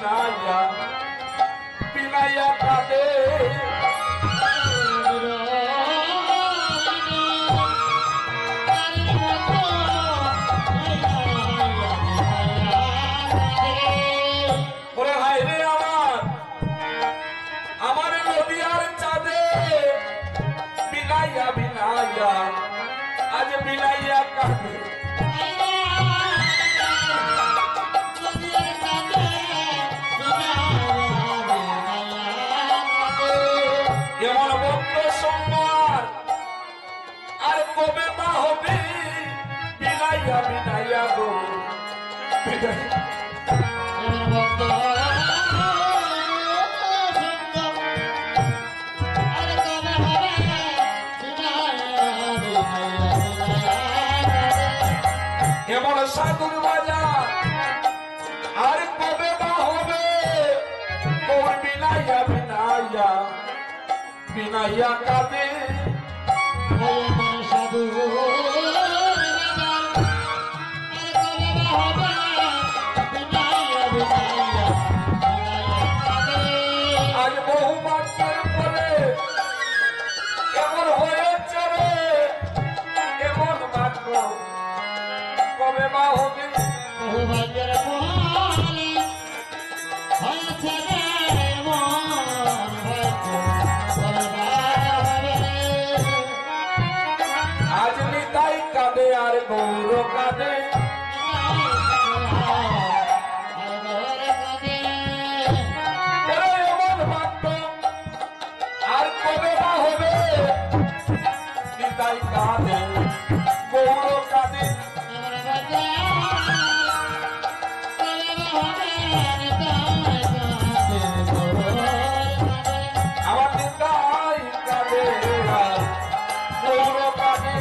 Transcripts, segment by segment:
বিনাইয়া বিনাইয়া কাঁদে ওরে হায় রে আমার নদিয়ার চাঁদে বিনাইয়া বিনাইয়া আজ বিনাইয়া কাঁদে এমন ভক্ত সম্মান আর কবে বা হবে বিনাইয়া বিনাইয়া গো এমন সাধুর বাজার আর কবে বা হবে তোর বিনাইয়া বিনাইয়া বিনাইয়া কাঁদে সাধু আজ বহু বাক্যের পরে এমন হয়েছে রে এমন বাক্য কবে বা হবে বহু ভাগ্যের ফলে হয়েছে রে মন ভাগ্য আজ নিতাই কাঁদে আর গৌর কাঁদে এমন বাক্য আর কবে বা হবে নিতাই কাঁদে গৌর কাঁদে আমার নিতাই কাঁদে আর গৌর কাঁদে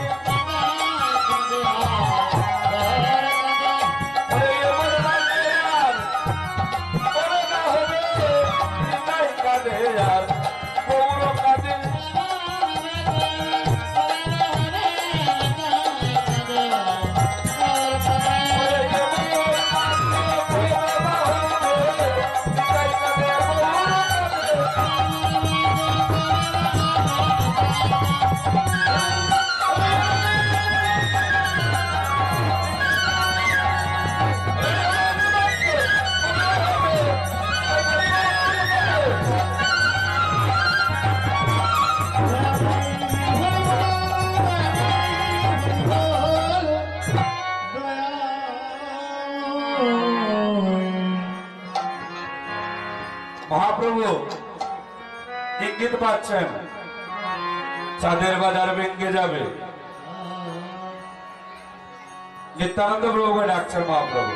মহাপ্রভু ইঙ্গিত পাচ্ছেন চাঁদের বাজার ভেঙে যাবে নিত্যানন্দ প্রভুকে ডাকছেন মহাপ্রভু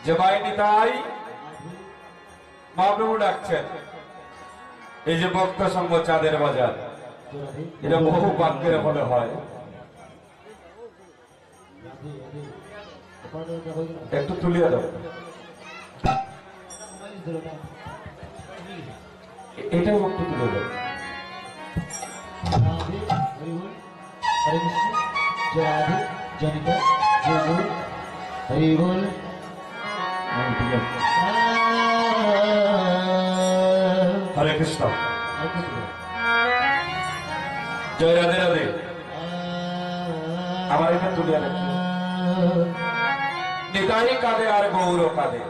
যে বাহিনী তাই মহাপ্রভু ডাকছেন এই যে ভক্ত সঙ্গ চাঁদের বাজার এটা বহু বাক্যের ফলে হয় একটু তুলিয়ে দাও এটাও একটু তুলে দাও हरे कृष्ण जय राधे जनिता जय बोल हरि बोल हरे कृष्ण जय राधे राधे আমার এটা তুলে রাখি নিতাই কাঁদে আর গৌর কাঁদে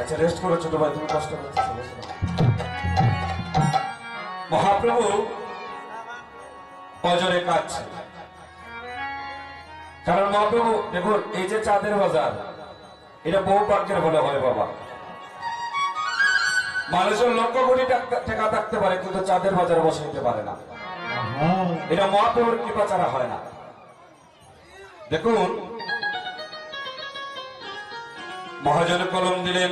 আচ্ছা রেস্ট করো ছোট ভাই তুমি কষ্ট করছো মহাপ্রভু অজরে কাঁদছে কারণ মহাপ্রভু দেখুন এই যে চাঁদের বাজার এটা বহু বাক্যের বলে হয় বাবা মানুষের লক্ষ কোটি টাকা থাকতে পারে কিন্তু চাঁদের বাজার বসে নিতে পারে না এটা মহাপ্রভুর কৃপা ছাড়া হয় না দেখুন মহাজন কলম দিলেন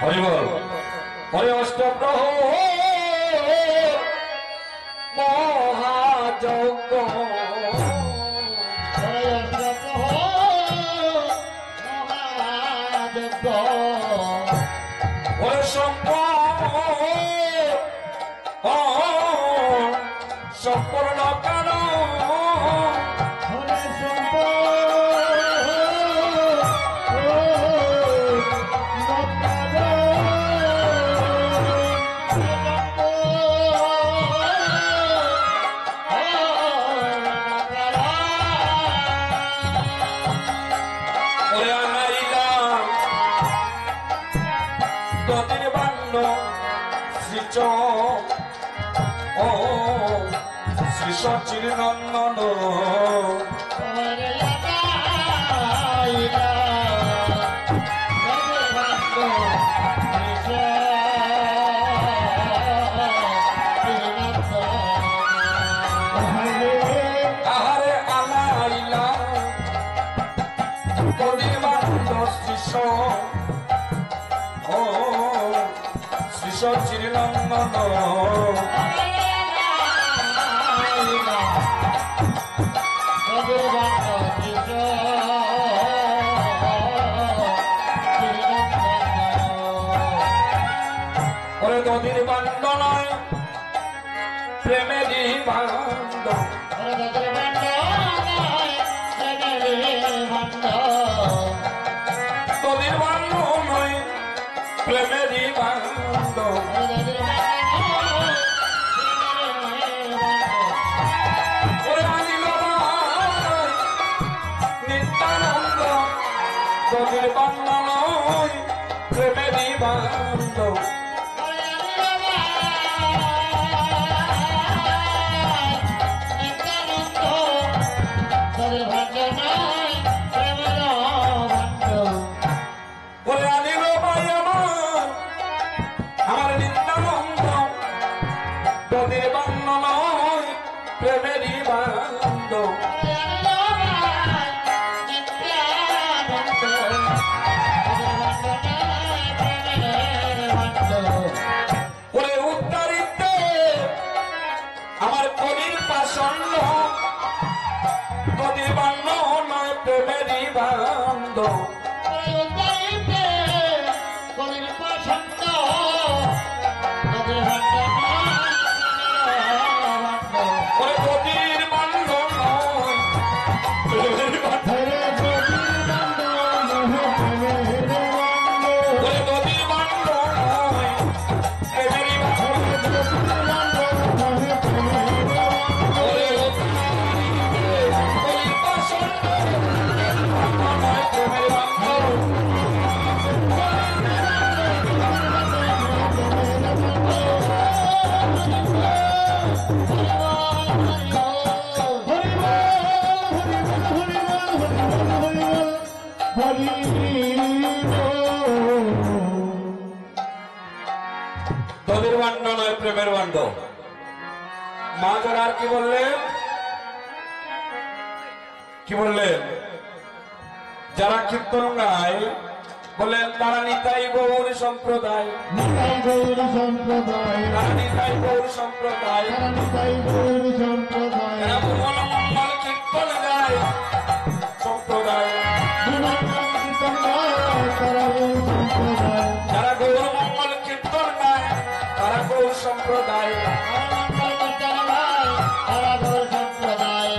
হরিবল হরে অষ্টপ্রহর মহাযজ্ঞ যোগ্য ওরে সম্পূর্ণ কারণ হরে ওরে আনাইলাম তোদের বান্য শ্রীচ ও শ্রী সচির নন্দন আহারে আনাইলাম তোদের বান্য শ্রীষ ও শ্রী সচির নন্দন ওরে তোদের বান্য নয় প্রেমেরই বান্ধ তোদের বান্য নয় প্রেমেরই বান্ধ ওরে আনিল নিত্যানন্দ তোদের বান্য নয় প্রেমেরই বান্ধ ওরে আনিল ভাই আমার নিত্যানন্দ তোদের বান্য নয় প্রেমেরই বান্ধ ওরে উত্তরিতে আমার কলির পাষণ্ড তোদের বান্য নয় প্রেমেরই বান্ধ ওরে তোদের বান্য নয় প্রেমেরই বান্ধ ওরে তোদের বান্য নয় প্রেমেরই বান্ধ ওরে কলির পাষণ্ড নয় প্রেমের বান্ধ তোদের বান্ধ নয় প্রেমের বান্ধ মা যারা আর কি বললেন যারা কীর্তন গায় বললেন তারা নিতাই গৌর সম্প্রদায় তারা নিতাই গৌর সম্প্রদায় এরা ভুবন মঙ্গল কীর্তন গায় সম্প্রদায় যারা গৌর মঙ্গল কীর্তন গায় তারা গৌর সম্প্রদায়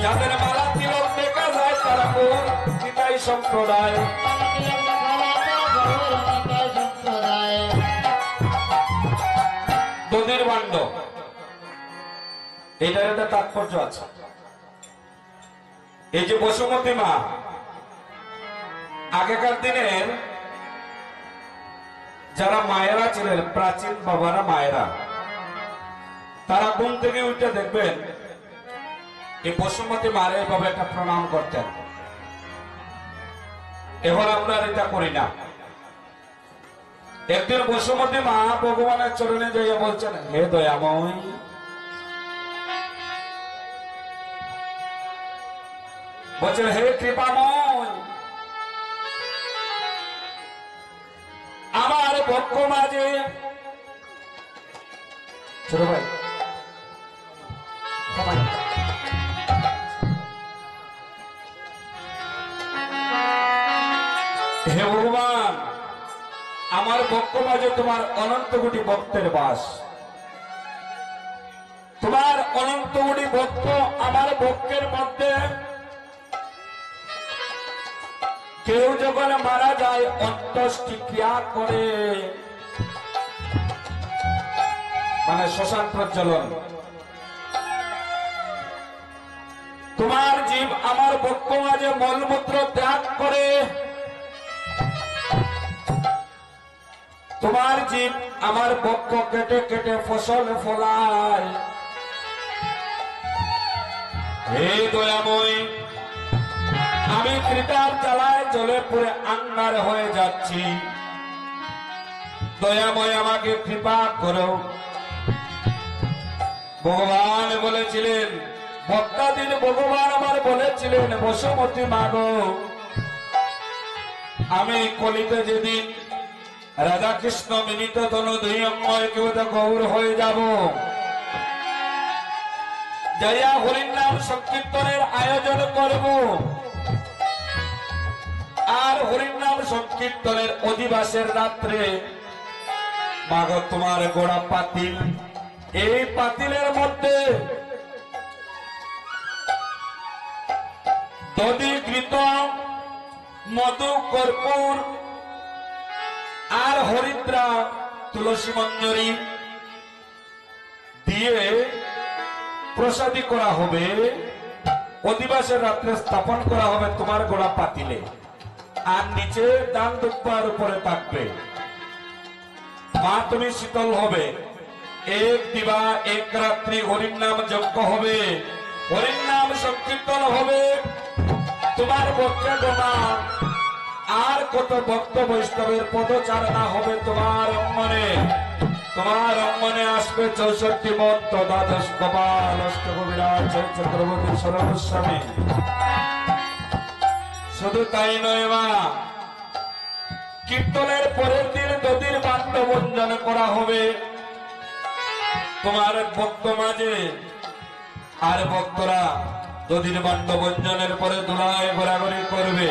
যাদের মালা তিলক দেখা যায় তারা গৌর নিতাই সম্প্রদায় তোদের বান্ড এটার একটা তাৎপর্য আছে এই যে বসুমতী মা আগেকার দিনের যারা মায়েরা ছিলেন প্রাচীন বাবারা মায়েরা তারা ঘুম থেকে উঠে দেখবেন এই বসুমতী মারে এভাবে একটা প্রণাম করতেন এখন আমরা আর এটা করি না একদিন বসুমতী মা ভগবানের চরণে যাইয়া বলছেন হে দয়াময় বলছেন হে কৃপাময় আমার পক্ষ মাঝে ছোট ভাই হে ভগবান আমার বক্ষ মাঝে তোমার অনন্ত কোটি ভক্তের বাস। তোমার অনন্ত কোটি ভক্ত আমার বক্ষের মধ্যে। কেউ যখন মারা যায় অন্ত্যেষ্টি ক্রিয়া করে, মানে শ্মশান প্রজ্বলন। তোমার জীব আমার বক্ষ মাঝে মলমূত্র ত্যাগ করে। তোমার জীব আমার বক্ষ কেটে কেটে ফসল ফলায়। হে দয়াময়, আমি ত্রিতার জ্বালায় জ্বলে পুড়ে আঙ্গার হয়ে যাচ্ছি। দয়াময় আমাকে কৃপা করো। ভগবান বলেছিলেন, ভক্তাদিন ভগবান আমার বলেছিলেন, বসুমতী মাগো, আমি কলিতে যেদিন রাধা কৃষ্ণ মিলিত তনু দুই অঙ্গয় কেউ গৌর হয়ে যাব, যাইয়া হরির নাম সংকীর্তনের আয়োজন করব। আর হরির নাম সংকীর্তনের অধিবাসের রাত্রে মাগো তোমার গোড়া পাতিল, এই পাতিলের মধ্যে দধি ঘৃত মধু কর্পূর আর হরিদ্রা তুলসী মঞ্জরি দিয়ে প্রসাদী করা হবে। অধিবাসের রাত্রে স্থাপন করা হবে তোমার গোড়া পাতিলে। আর নিচে দান দুব্বার উপরে থাকবে। মা তুমি শীতল হবে। এক দিবা এক রাত্রি হরির নাম যজ্ঞ হবে, হরির নাম সংকীর্তন হবে। তোমার বক্ষে গোমা আর কত ভক্ত বৈষ্ণবের পদচারণা হবে তোমার অঙ্গনে। তোমার অঙ্গনে আসবে 64 মন্ত্র, দ্বাদশ গোপাল, অষ্টকবিরাজ, চন্দ্রবতী, সরস্বামী। শুধু তাই নয় মা, কীর্তনের পরের দিন দধির বাদ্য বঞ্জন করা হবে তোমার ভক্ত মাঝে। আর ভক্তরা দধির বাদ্য বঞ্জনের পরে দুলায় ঘোরাঘুরি করবে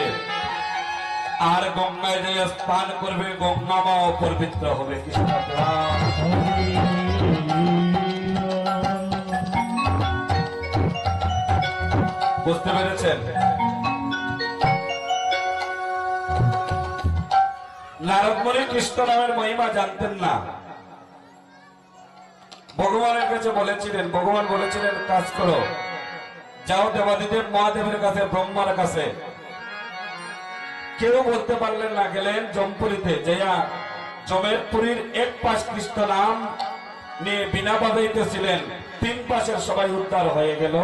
আর গঙ্গায় যেয়ে স্নান করবে। গঙ্গা মা পবিত্র হবে। কৃষ্ণ বুঝতে পেরেছেন? নারদমুনি কৃষ্ণ নামের মহিমা জানতেন না। ভগবানের কাছে বলেছিলেন, ভগবান বলেছিলেন কাজ করো, যাও দেবাদিদেব মহাদেবের কাছে, ব্রহ্মার কাছে। কেউ বলতে পারলেন না। গেলেন জমপুরীতে, যাইয়া জমের পুরীর এক পাশ কৃষ্ণ নাম নিয়ে বিনা বাজাইতেছিলেন। 3 পাশের সবাই উদ্ধার হয়ে গেল,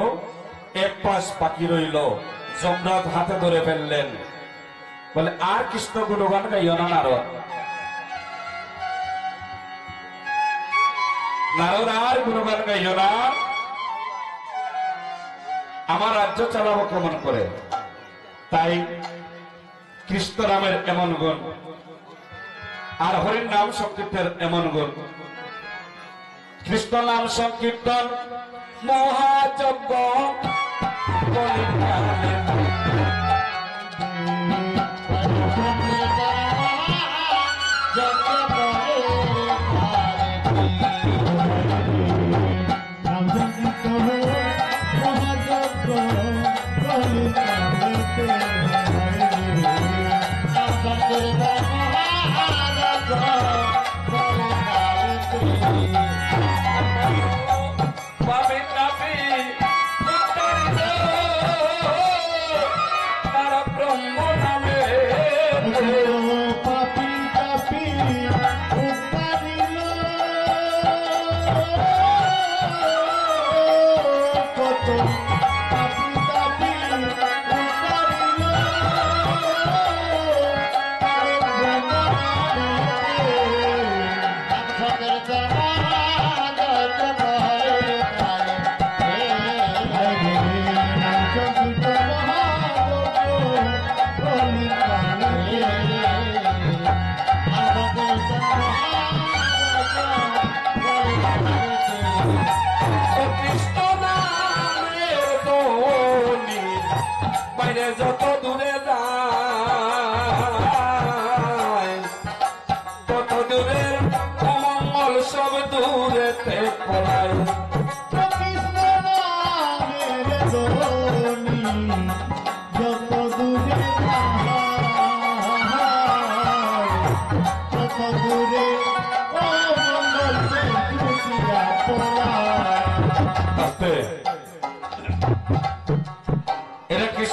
এক পাশ বাকি রইল। যমরাজ হাতে ধরে ফেললেন, বলে আর কৃষ্ণ গুণগান গাইও না নারদ। নারদ আর গুণগান গাইও না, আমার রাজ্য চালাবো কেমন করে। তাই কৃষ্ণ নামের এমন গুণ, আর হরির নাম সংকীর্তনের এমন গুণ। কৃষ্ণ নাম সংকীর্তন মহাযজ্ঞ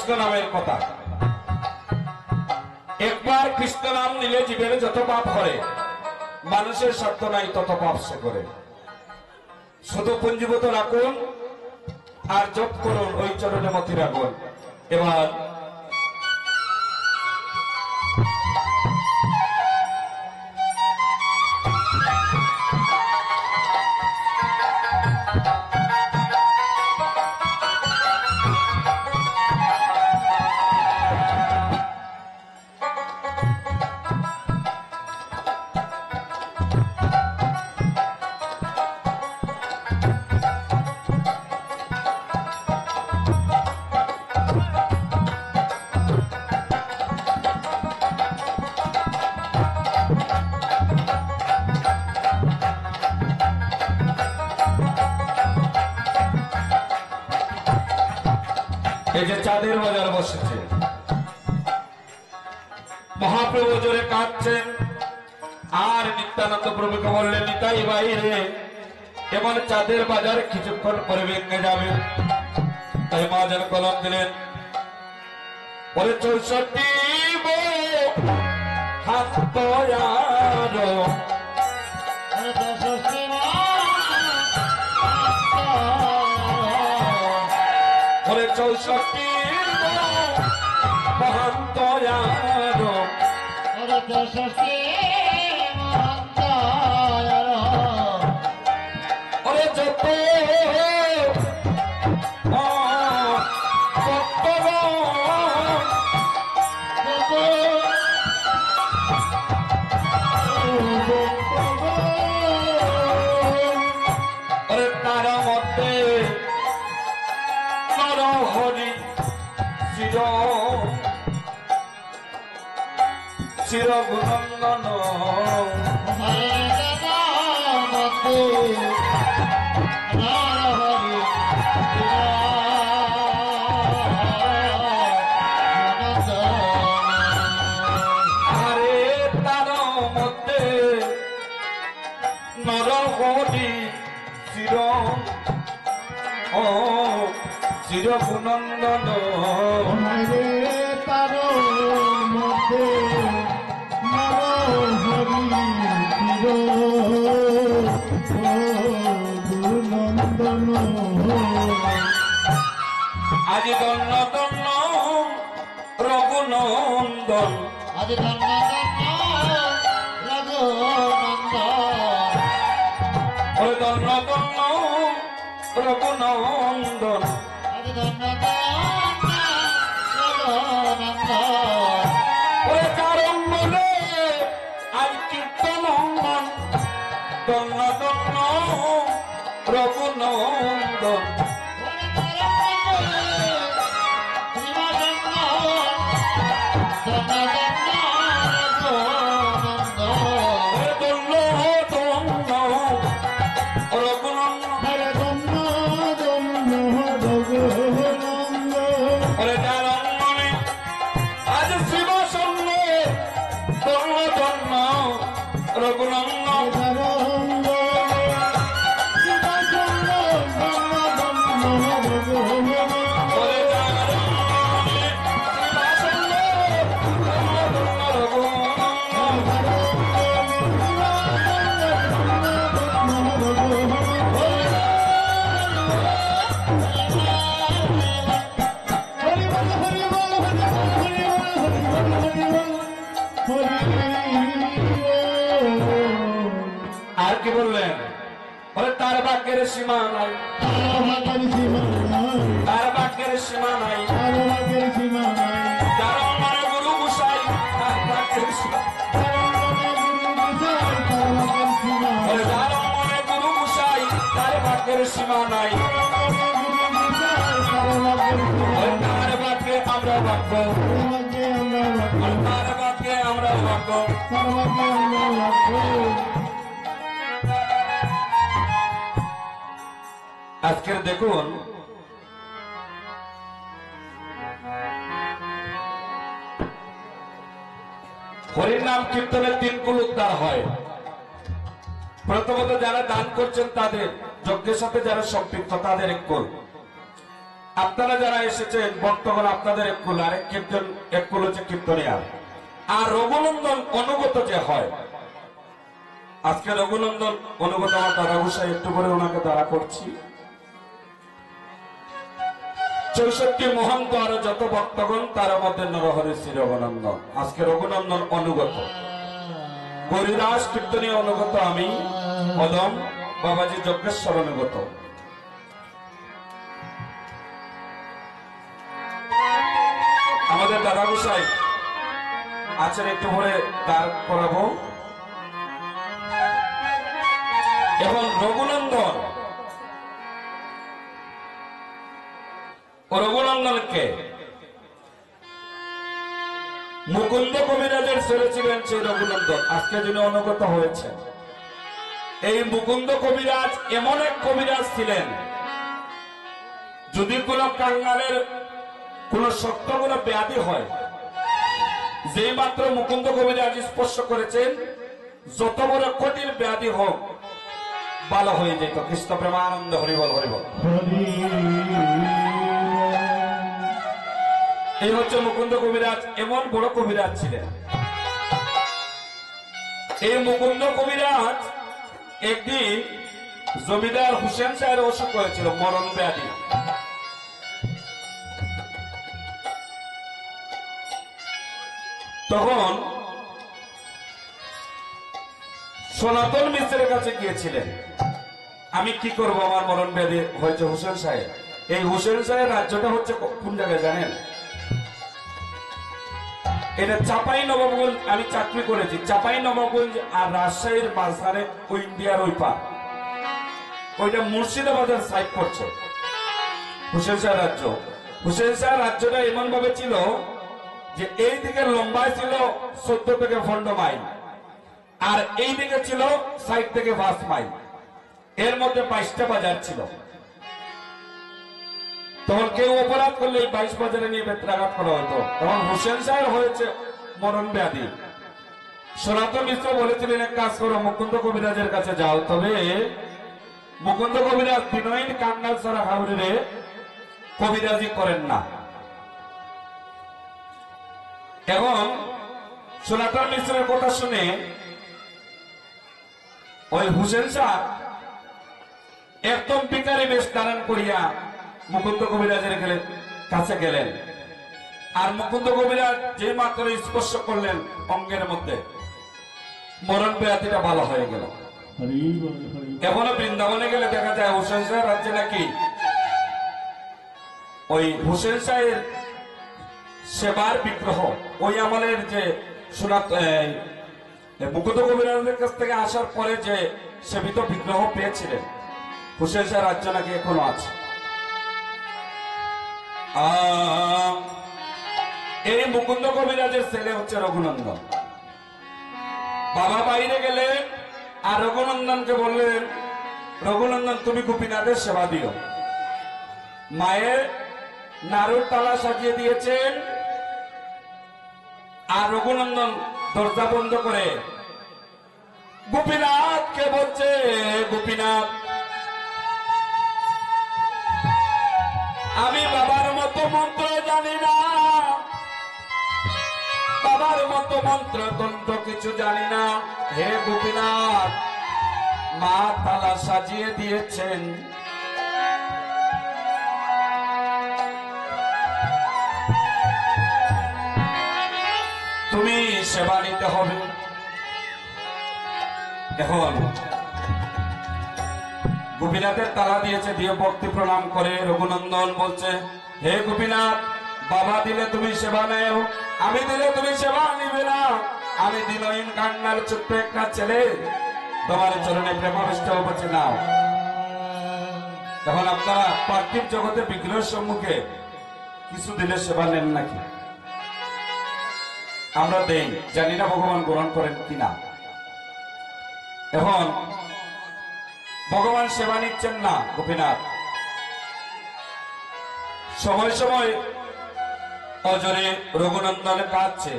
কৃষ্ণ নামের কথা। একবার কৃষ্ণ নাম নিলে জীবের যত পাপ করে, মানুষের স্বার্থ নাই তত পাপ সে করে। শুধু পুঞ্জীভূত রাখুন আর জপ করুন, ওই চরণে মতি রাখুন। এবার এই যে চাঁদের বাজার বসেছে, মহাপ্রভু জোরে কাঁদছেন আর নিত্যানন্দ প্রভুকে বললেন, নিতাই বাইরে এমন চাঁদের বাজার কিছুক্ষণ পরে ভেঙে যাবে। তাই মা যেন কলম দিলেন, ওরে 64 হাত ওরে 64 মহান্ত ওরে যত ওরে তার মধ্যে হরি চির চির গুণন্দন আরে তার মধ্যে নর হরি চির চির গুণন্দন তার মধ্যে নন্দন আজি দন্ন দন্ন রঘুনন্দন আজ ওরে দন্ন দন্ন রঘুনন্দন ওরে কারণ বলে আজ কীর্তন দন্ন দন্ন রঘুনন্দন আর কি বললেন, বলে তার বাক্যের সীমা নাই, তার বাক্যের সীমা নাই, যার মনে গুরু গুসাই তার বাক্যের সীমা, যার মনে গুরু গুসাই তার বাক্যের সীমা নাই। তার বাক্যে আমরা বাক্য, তার বাক্যে আমরা বাক্য। আজকের দেখুন হরির নাম কীর্তনের 3 কুল উদ্ধার হয়। প্রথমত যারা দান করছেন তাদের, যজ্ঞের সাথে যারা সম্পৃক্ত তাদের 1 কুল। আপনারা যারা এসেছেন ভক্তগণ, আপনাদের এক কুল, আরেক কীর্তন এক কুল হচ্ছে কীর্তনিয়া। আর রঘুনন্দন অনুগত যে হয়, আজকে রঘুনন্দন অনুগত আমার দাদা গোসাই, একটু করে ওনাকে দাঁড়া করছি। 64 মহন্ত আরো যত ভক্তগণ, তার মধ্যে নরহরি শ্রী রঘুনন্দন। আজকে রঘুনন্দন অনুগত, হরিদাস কীর্তনীয় অনুগত, আমি কদম বাবাজি যজ্ঞেশ্বর অনুগত। আমাদের দাদা গোসাই আছেন, একটু পরে দাঁড় করাবো। এখন রঘুনন্দন, রঘুনন্দনকে মুকুন্দ কবিরাজের ছেলে ছিলেন সেই রঘুনন্দন, আজকে যিনি অনুগত হয়েছে। এই মুকুন্দ কবিরাজ এমন এক কবিরাজ ছিলেন, যদি কোন কাঙ্গালের কোন শক্ত কোন ব্যাধি হয়, যেই মাত্র মুকুন্দ কবিরাজ স্পর্শ করেছেন, যত বড় কঠিন ব্যাধি হোক ভালো হয়ে যেত। কৃষ্ণ প্রেমানন্দ, হরিবল হরিবল। হরি এই হচ্ছে মুকুন্দ কবিরাজ, এমন বড় কবিরাজ ছিলেন। এই মুকুন্দ কবিরাজ একদিন জমিদার হুসেন সাহের অসুখ হয়েছিল, মরণ ব্যাধি। তখন সনাতন মিশ্রের কাছে গিয়েছিলেন, আমি কি করব, আমার মরণ ব্যাধি হয়েছে হুসেন সাহেব। এই হুসেন সাহেব রাজ্যটা হচ্ছে কোন জায়গায় জানেন? এটা চাপাই নবাবগঞ্জ। আমি চাকরি করেছি চাপাই নবাবগঞ্জ আর রাজশাহীর মাঝখানে, ওই ইন্ডিয়ার ওই পার, ওইটা মুর্শিদাবাদের সাইড পড়ছে হুসেন শাহ রাজ্য। হুসেন শাহ রাজ্যটা এমন ভাবে ছিল যে এই দিকে লম্বায় ছিল 14 থেকে 15 মাইল, আর এই দিকে ছিল 60 থেকে 5 মাইল, এর মধ্যে 22টা বাজার ছিল। তখন কেউ অপরাধ করলে এই 22 বাজারে নিয়ে বেত্রাঘাত করা হতো। তখন হুসেন সাহেব হয়েছে মরণ ব্যাধি। সনাতন মিশ্র বলেছিলেন, এক কাজ করো, মুকুন্দ কবিরাজের কাছে যাও। তবে মুকুন্দ কবিরাজ বিনয়ীন কাঙ্গাল ছাড়া হাওড়িরে কবিরাজি করেন না। এবং সনাতন মিশ্রের কথা শুনে ওই হুসেন শাহ একদম বিকারী বেশ ধারণ করিয়া মুকুন্দ কবিরাজের কাছে গেলেন। আর মুকুন্দ কবিরাজ যে মাত্র স্পর্শ করলেন অঙ্গের মধ্যে, মরণ ব্যাধিটা ভালো হয়ে গেল। হরি বল হরি এখনো বৃন্দাবনে গেলে দেখা যায় হুসেন শাহ রাজ্যে নাকি ওই হুসেন শাহের সেবার বিগ্রহ, ওই আমলের যে মুকুন্দ কবিরাজের কাছ থেকে আসার পরে যে সেবিত বিগ্রহ পেয়েছিলেন, হুসেন শাহ রাজ্য নাকি এখনো আছে। এই মুকুন্দ কবিরাজের ছেলে হচ্ছে রঘুনন্দন। বাবা বাইরে গেলেন আর রঘুনন্দনকে বললেন, রঘুনন্দন তুমি গোপীনাথের সেবা দিও। মায়ের নাড়ুর তালা সাজিয়ে দিয়েছেন, আর রঘুনন্দন দরজা বন্ধ করে গোপীনাথকে বলছে, গোপীনাথ আমি বাবার মতো মন্ত্র জানি না, বাবার মতো মন্ত্র তন্ত্র কিছু জানি না। হে গোপীনাথ, মা তালা সাজিয়ে দিয়েছেন, তুমি সেবা নিতে হবে। এখন গোপীনাথের তালা দিয়েছে, দিয়ে ভক্তি প্রণাম করে রঘুনন্দন বলছে, হে গোপীনাথ, বাবা দিলে তুমি সেবা নেও, আমি দিলে তুমি সেবা নিবে না। আমি দিনহীন কান্নার ছোট্ট একটা ছেলে, তোমার চরণে প্রেমাবিষ্ট হচ্ছে নাও। তখন আপনারা পার্থিব জগতে বিগ্রহের সম্মুখে কিছু দিলে সেবা নেন নাকি? আমরা দেই, জানি না ভগবান গ্রহণ করেন কিনা। এখন ভগবান সেবা নিচ্ছেন না গোপীনাথ, সময় সময় অজরে রঘুনন্দন কাঁদছে।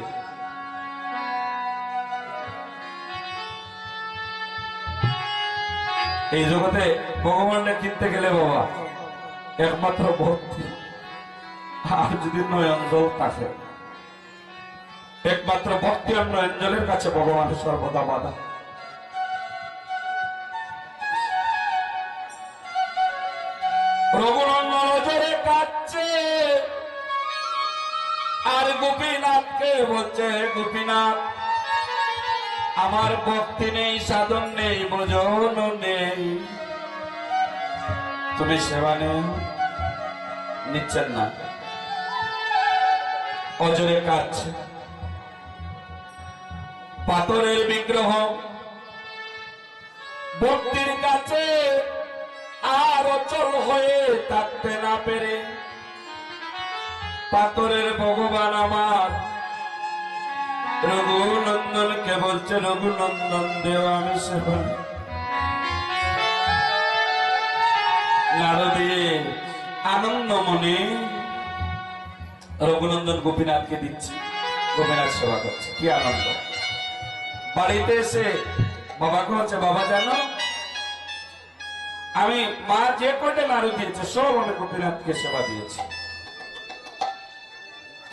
এই জগতে ভগবানকে কিনতে গেলে বাবা একমাত্র ভক্তি, আর যদি নয়ন জল থাকে, একমাত্র ভক্তি আর নয়ন জলের কাছে ভগবানের সর্বদা বাধা। রঘুনন্দন জোরে কাঁদছে আর গোপীনাথকে বলছে, গোপীনাথ আমার ভক্তি নেই, সাধন নেই, ভজন নেই, তুমি সেবা নেই, নিচ্ছেন না। অজরে কাঁদছে। পাথরের বিগ্রহ ভক্তির কাছে আর অচল হয়ে থাকতে না পেরে পাথরের ভগবান আমার রঘুনন্দনকে বলছে, রঘুনন্দন দেও আমি সেবা। নাড়ু দিয়ে আনন্দ মনে রঘুনন্দন গোপীনাথকে দিচ্ছি, গোপীনাথ সেবা করছে, কি আনন্দ। বাড়িতে এসে বাবাকে হচ্ছে, বাবা জানো আমি মা যে কয়টা নাড়ু দিয়েছে সব আমি গোপীনাথকে সেবা দিয়েছি।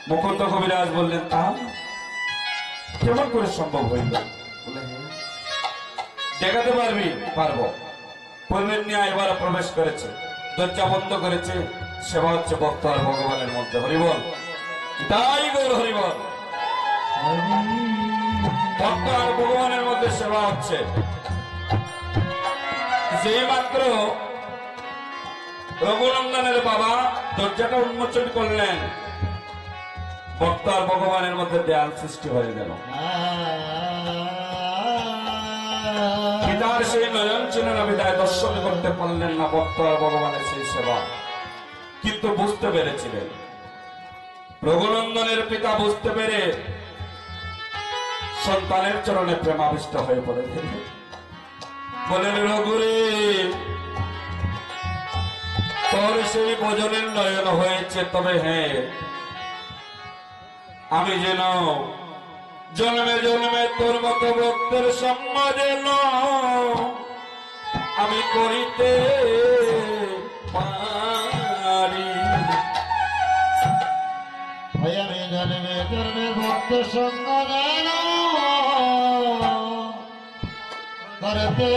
মুকুন্দ কবিরাজ বললেন, তা কেমন করে সম্ভব হইল? বলে দেখাতে পারবি? পারবো। পূর্বের নিয়ে এবার প্রবেশ করেছে, দরজা বন্ধ করেছে, সেবা হচ্ছে ভক্ত আর ভগবানের মধ্যে। হরিবল, তাই গৌর হরিবল। ভক্ত আর ভগবানের মধ্যে সেবা হচ্ছে। যেই মাত্র রঘুনন্দনের বাবা দরজাটা উন্মোচন করলেন, ভক্ত আর ভগবানের মধ্যে দেয়াল সৃষ্টি হয়ে গেল। পিতার সেই নয়ন ছিল না বিদায় দর্শন করতে পারলেন না ভক্ত আর ভগবানের সেই সেবা, কিন্তু বুঝতে পেরেছিলেন। রঘুনন্দনের পিতা বুঝতে পেরে সন্তানের চরণে প্রেমাবিষ্ট হয়ে পড়েছেন। বলেন, রঘুরে তোর সেই ভজনের নয়ন হয়েছে, তবে হ্যাঁ আমি যেন জন্মে জন্মে তোর মতো ভক্তের সঙ্গ যেন আমি করিতে পারি। আমি জন্মে জন্মে ভক্ত সঙ্গ যেন করতে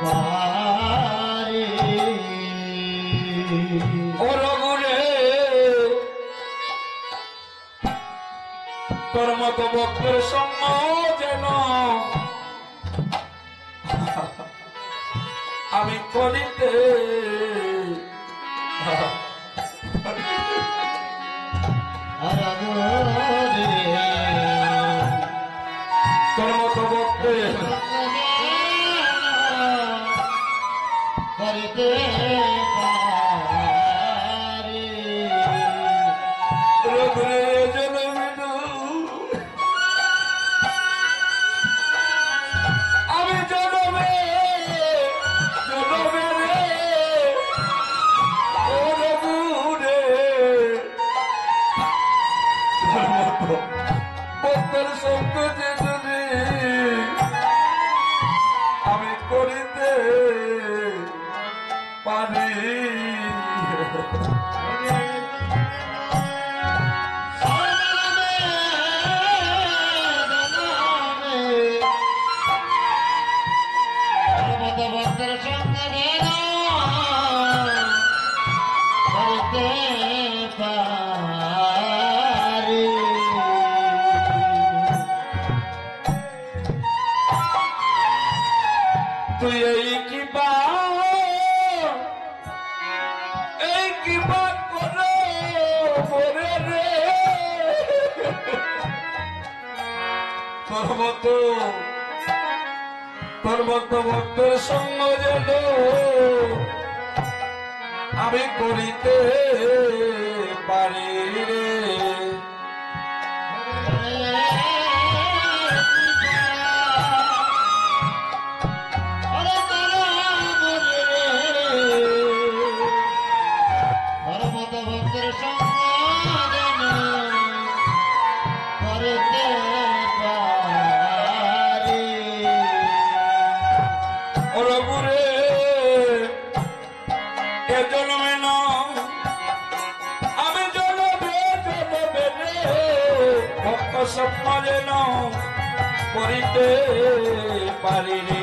পারি। ও রঘুরে তোর মতো ভক্তের সঙ্গ যেন আমি করিতে তোর মতো ভক্তের করতে পারি। রঘুরে জনমিনু আমি জনমে জনমে রে ও রঘুরে ভক্তের সঙ্গ যে যদি আমি করিতে পারি। ভক্তের সঙ্গে যেন করতে পারি। তুই এই কি করো মরে রে তোর মতো ভক্তের সঙ্গ যেন আমি করিতে পারি রে। ভক্তের সঙ্গ যেন করতে পারি। ও রঘুরে এ জন্মে না স্বপ্ন যেন করিতে পারি রে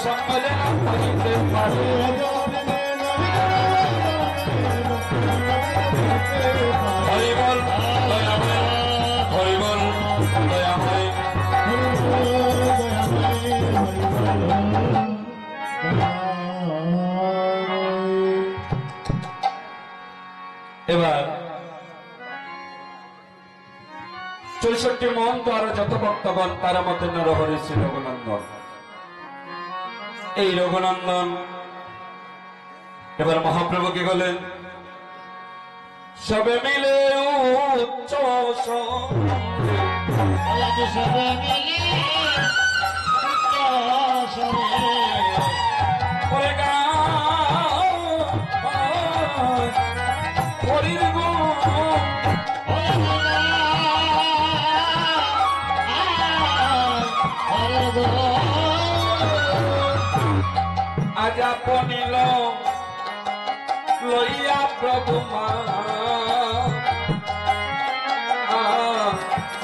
স্বপ্ন যেন করিতে পারি হরিবল দয়াময় হরিবল দয়াময় এবার ৬৪ মন দ্বারা যত ভক্তগণ তার মধ্যে নরহরি শ্রী রঘুনন্দন এই রঘুনন্দন এবার মহাপ্রভু কি বলেন সবে মিলে উচ্চ সবে মিলে হরির গো আজ আপনিল লইয়া প্রভু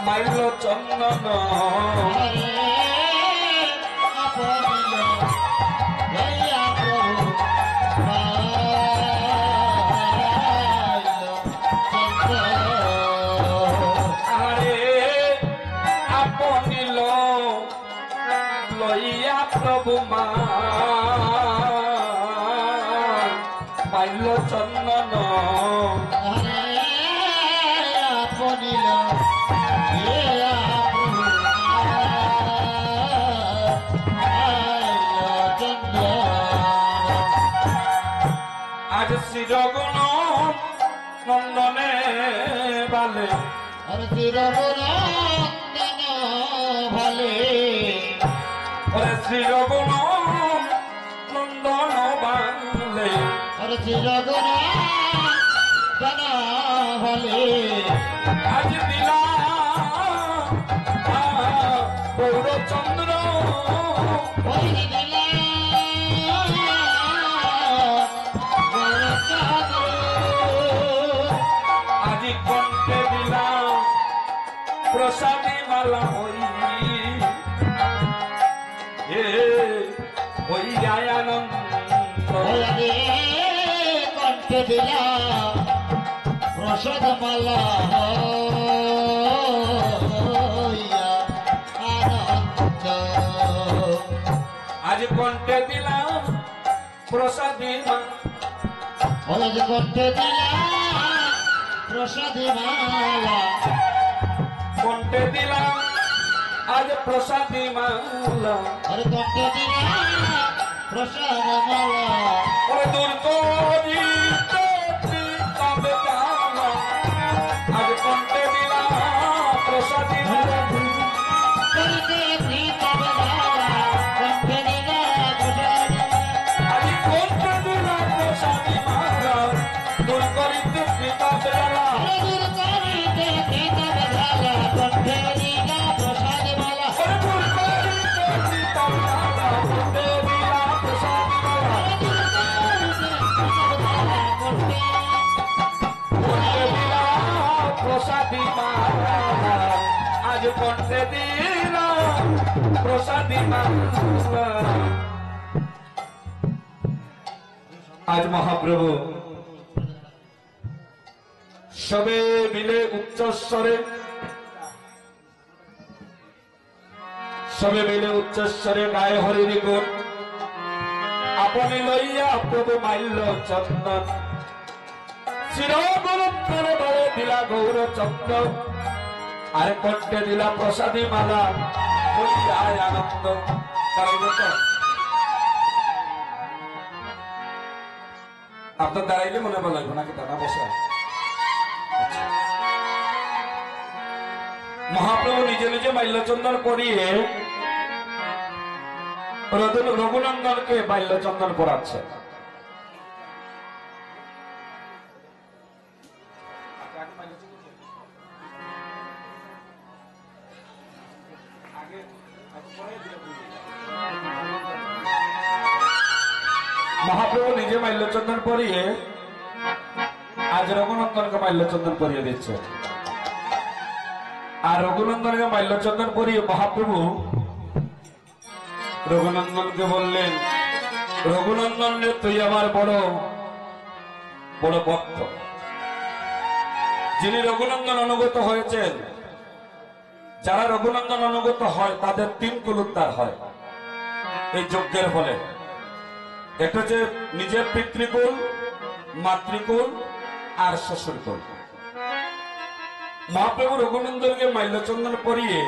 মাইল চন্দন আরে আপনিল লইয়া প্রভু মাইল চন্দন আজ শ্রী রঘুন নন্দনে বালে ওরে শ্রী রঘুন নন্দন বালে আজ দিলা গৌরচন্দ্র আজি কণ্ঠে দিলাম প্রসাদী মালা হই আনন্দ কণ্ঠে দিলা প্রসাদ মালা আনন্দ আজ কণ্ঠে দিলাম প্রসাদী কণ্ঠে দিলা প্রসাদী মালা কণ্ঠে দিলাম আজ প্রসাদী মালা কণ্ঠে দিলা প্রসাদ মালা দূর তবে আজ কণ্ঠে দিলাম প্রসাদী মালা আজ কণ্ঠে দিলাম প্রসাদী মালা দূর করিতে পিতা বেলা প্রসাদী মালা আজ কণ্ঠে দিলাম প্রসাদী মালা আজ মহাপ্রভু সবে মিলে উচ্চস্বরে গায়ে হরির গুণ আপনি লইয়া প্রভু মাইল চন্দন চিরগুরুত্বের বলে দিলা গৌর চন্দ্র আর কণ্ঠে দিলা প্রসাদী মালা আয় আনন্দ আপনার দাঁড়াইলে মনে ভালো লাগবে নাকি দাদা বসে মহাপ্রভু নিজে নিজে মাল্যচন্দন করিয়ে রঘুনন্দনকে মাল্যচন্দন পড়াচ্ছে মহাপ্রভু নিজে মাল্যচন্দন পরিয়ে আজ রঘুনন্দনকে মাল্যচন্দন পরিয়ে দিচ্ছে। আর রঘুনন্দনকে মাল্যচন্দন পরিয়ে মহাপ্রভু রঘুনন্দনকে বললেন, রঘুনন্দন রে তুই আমার বড় বড় ভক্ত। যিনি রঘুনন্দন অনুগত হয়েছেন, যারা রঘুনন্দন অনুগত হয় তাদের তিন কুল উদ্ধার হয় এই যজ্ঞের ফলে। একটা হচ্ছে নিজের পিতৃকুল, মাতৃকুল আর শ্বশুরকুল। মহাপ্রভু রঘুনন্দনকে মাল্যচন্দন পরিয়ে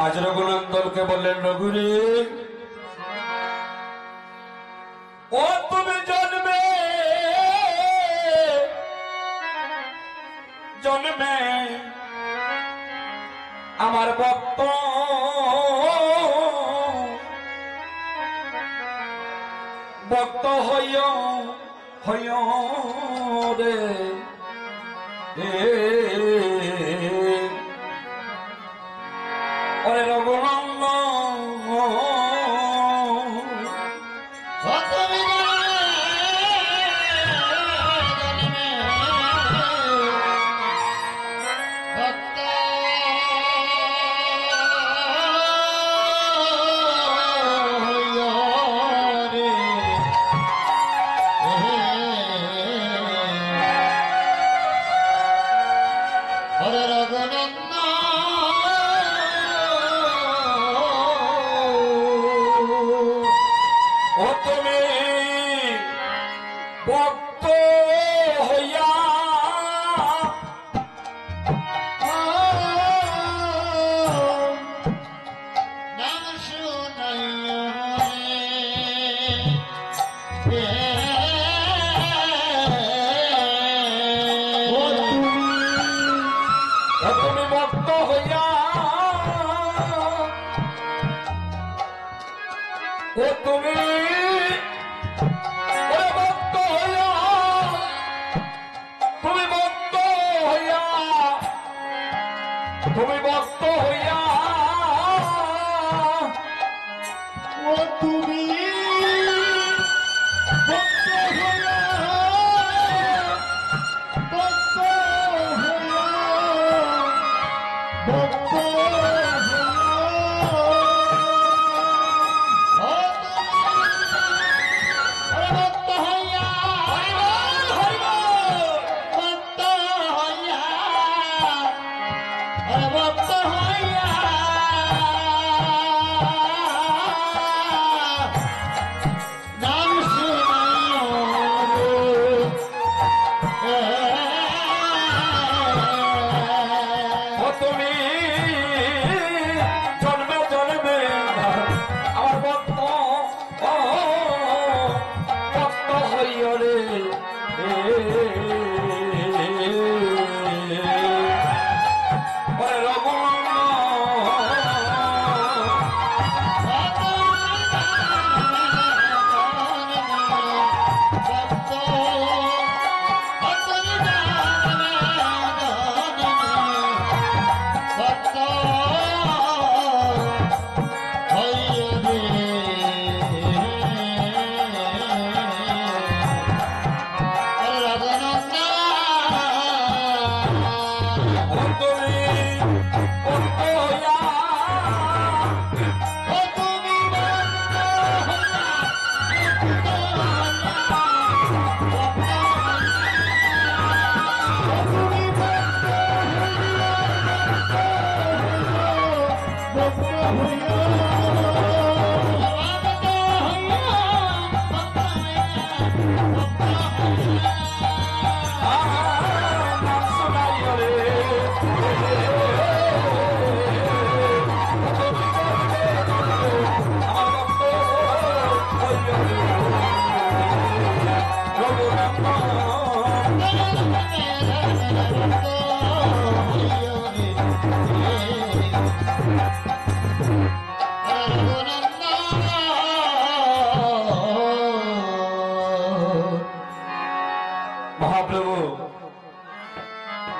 আজ রঘুনন্দনকে বললেন, রঘুরে ও তুমি জন্মে জন্মে আমার ভক্ত, ভক্ত হইয় হইয় রে ওরে রঘুনন্দন ও তুমি ভক্ত হইয়া নাম শুনাইয়া তুমি ভক্ত হইয়া ও তুমি ভক্ত হইয়া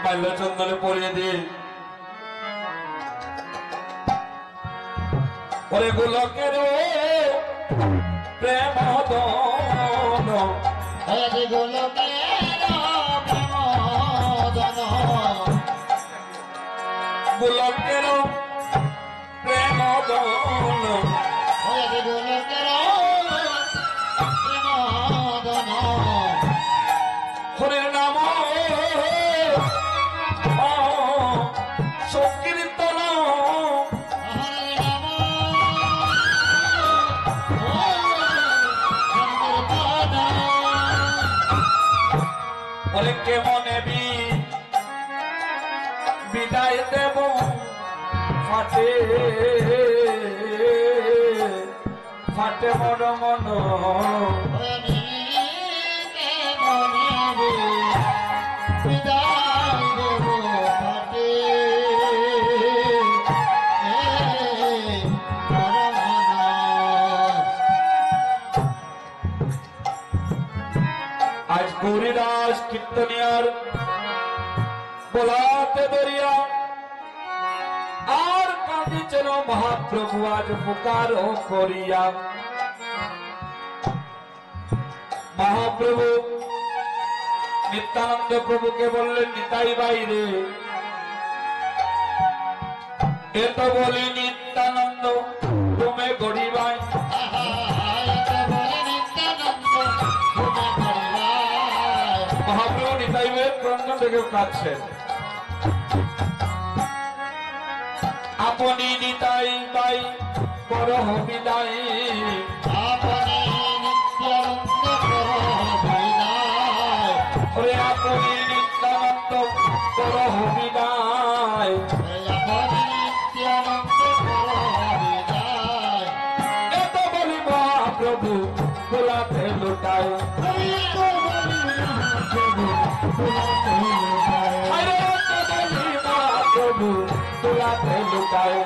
মাল্যচন্দনে পরিয়ে দিই। ওরে গোলকের প্রেম দন হরে গোলকের প্রেমদন গোলকের প্রেম দন হরে গোলকের প্রেমদন হরির নাম সংকীর্তন হরে নাম বলে কেমনে বিদায় দেব ফাটে ফাটে মন মন আজ গৌরীদাস কীর্তনিয়ার বলাতে দরিয়া আর কাঁদিছেন মহাপ্রভু আজ পুকার করিয়া। মহাপ্রভু নিত্যানন্দ প্রভুকে বললেন, নিতাই বাইরে এ তো বলি নিত্যানন্দ তুমি গরিবাই। মহাপ্রভু নিতাই বাইয়ের ক্রন্দন থেকে কাঁদছেন। আপনি নিতাই বাই বড় বিদায় ওরে আপনি নিত্যানন্দ বড় বিদায় এত বলি মহাপ্রভু গোলাতে লুটায়। আরে এত বলি মহাপ্রভু গোলাতে লুটায়।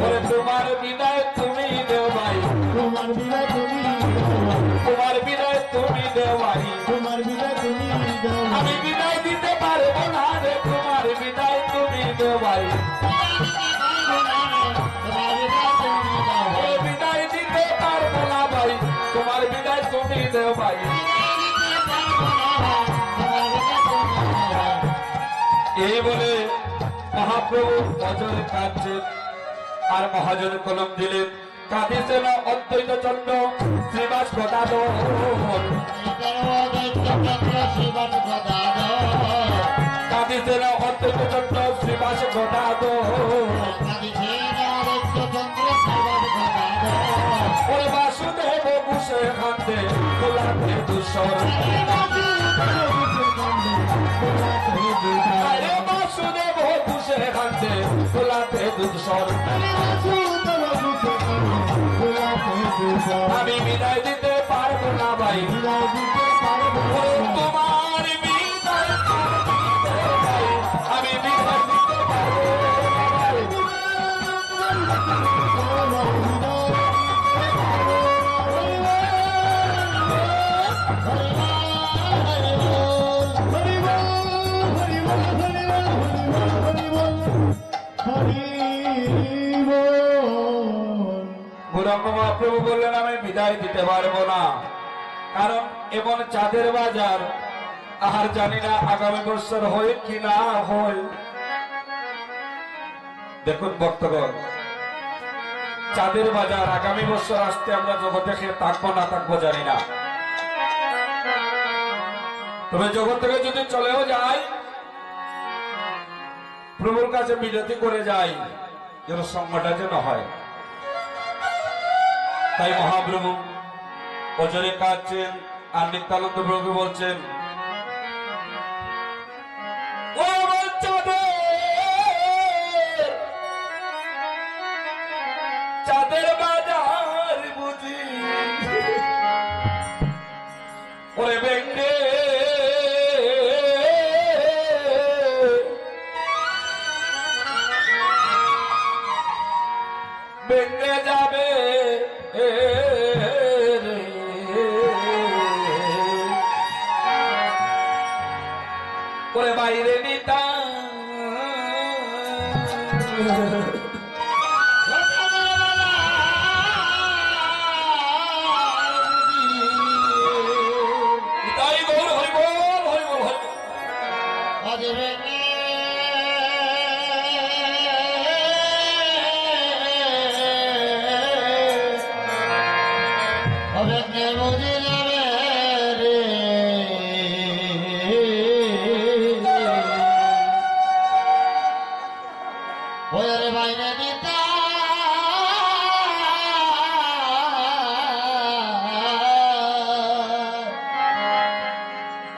ওরে তোমার বিদায় তুমি দেও ভাই, তোমার বিদায় তুমি তোমার বিদায় তুমি দেও ভাই। তোমার বিদায় তুমি দাও আমি বিদায় দিতে পারবো না রে, তোমার বিদায় তুমি দেও ভাই। ওরে বিদায় দিতে পারবো না ভাই, তোমার বিদায় তুমি দেও ভাই। এই বলে মহাপ্রভু অজর কাঁদছেন আর মহাজন কলম দিলেন। কাঁদিছেন অদ্বৈত চন্দ্র শ্রীবাস গদাধর, কাঁদিছেন অদ্বৈত চন্দ্র শ্রীবাস গদাধর। ওরে বাসুদেব বুসে কাঁদে গোলাপে দুঃসর, আরে বাসুদেব বুসে কাঁদে গোলাপে দুঃসর। আমি বিদায় দিতে পারবো না ভাই, ওরে তোমার বিদায় ভাই, আমি বিদায় দিতে পারবো না ভাই। গৌরাঙ্গ মহাপ্রভু বললেন, আমি বিদায় দিতে পারবো না, কারণ এমন চাঁদের বাজার আর জানি না আগামী বছর হয় কি না হয়। দেখুন ভক্তগণ, চাঁদের বাজার আগামী বছর আসতে আমরা জগতে থাকবো না থাকবো জানি না, তবে জগৎ থেকে যদি চলেও যাই প্রভুর কাছে বিনতি করে যাই যেন সঙ্গটা যেন হয়। তাই মহাপ্রভু অজরে কাঁদছেন আর নিত্যানন্দ প্রভু বলছেন, ও চাঁদের বাজার বুঝি ওরে বেঙ্গে বেঙ্গে যাবে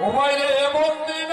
উভয় রে এমন দিন